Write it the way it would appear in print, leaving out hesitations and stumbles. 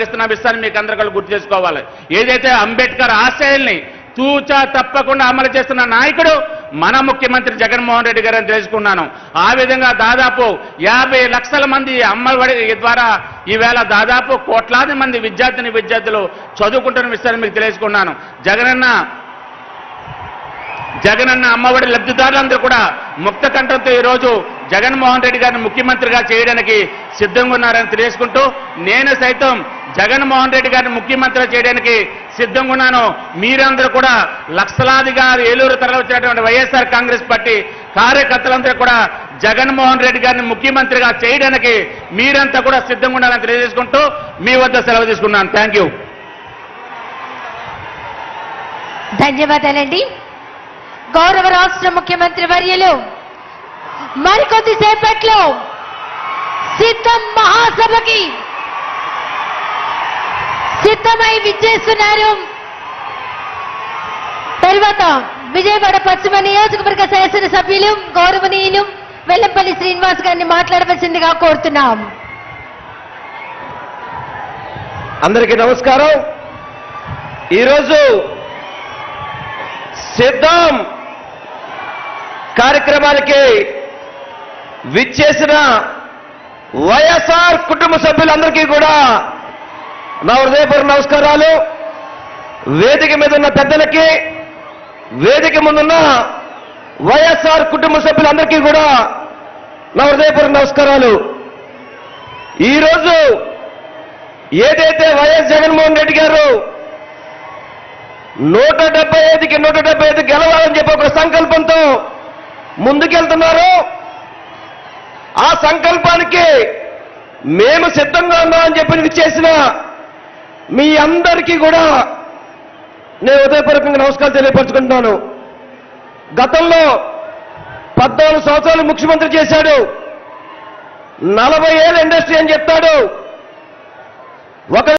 ఇస్తున్న విషయాన్ని మీకు అందరూ గుర్తు చేసుకోవాలి. ఏదైతే అంబేద్కర్ ఆశయాల్ని తూచా తప్పకుండా అమలు చేస్తున్న నాయకుడు మన ముఖ్యమంత్రి జగన్మోహన్ రెడ్డి గారు అని తెలుసుకున్నాను. ఆ విధంగా దాదాపు 50 లక్షల మంది అమ్మఒడి ద్వారా ఈవేళ దాదాపు కోట్లాది మంది విద్యార్థులు చదువుకుంటున్న విషయాన్ని మీకు తెలుసుకున్నాను. జగనన్న అమ్మఒడి లబ్ధిదారులందరూ కూడా ముక్త కంఠంతో ఈరోజు జగన్మోహన్ రెడ్డి గారిని ముఖ్యమంత్రిగా చేయడానికి సిద్ధంగా ఉన్నారని తెలియజేసుకుంటూ, నేను సైతం జగన్మోహన్ రెడ్డి గారిని ముఖ్యమంత్రి చేయడానికి సిద్ధంగా ఉన్నాను. మీరందరూ కూడా లక్షలాదిగా ఏలూరు తరలివచ్చినటువంటి వైఎస్ఆర్ కాంగ్రెస్ పార్టీ కార్యకర్తలందరూ కూడా జగన్మోహన్ రెడ్డి గారిని ముఖ్యమంత్రిగా చేయడానికి మీరంతా కూడా సిద్ధంగా ఉండాలని తెలియజేసుకుంటూ మీ వద్ద సెలవు తీసుకున్నాను. Thank you. ధన్యవాదాలండి. గౌరవ రాష్ట్ర ముఖ్యమంత్రి వర్యులు మరికొద్దిసేపట్లో సిద్ధం మహాసభకి సిద్ధమై విచ్చేస్తున్నారు. తర్వాత విజయవాడ పశ్చిమ నియోజకవర్గ శాసనసభ్యులు గౌరవనీయులు వెల్లంపల్లి శ్రీనివాస్ గారిని మాట్లాడవలసిందిగా కోరుతున్నాం. అందరికీ నమస్కారం. ఈరోజు సిద్ధం కార్యక్రమానికి విచ్చేసిన వైఎస్ఆర్ కుటుంబ సభ్యులందరికీ కూడా నా హృదయపూర్వక నమస్కారాలు. వేదిక మీద ఉన్న పెద్దలకి, వేదిక ముందున్న వైఎస్ఆర్ కుటుంబ సభ్యులందరికీ కూడా నా హృదయపూర్వక నమస్కారాలు. ఈరోజు ఏదైతే వైఎస్ జగన్మోహన్ రెడ్డి గారు 175కి 175 గెలవాలని చెప్పి ఒక సంకల్పంతో ముందుకెళ్తున్నారు. ఆ సంకల్పానికి మేము సిద్ధంగా ఉన్నామని చెప్పి చేసిన మీ అందరికీ కూడా నేను హృదయపూర్వకంగా నమస్కారాలు తెలియపరచుకుంటున్నాను. గతంలో 14 సంవత్సరాలు ముఖ్యమంత్రి చేశాడు. 40 ఏళ్ళ ఇండస్ట్రీ అని చెప్తాడు. ఒక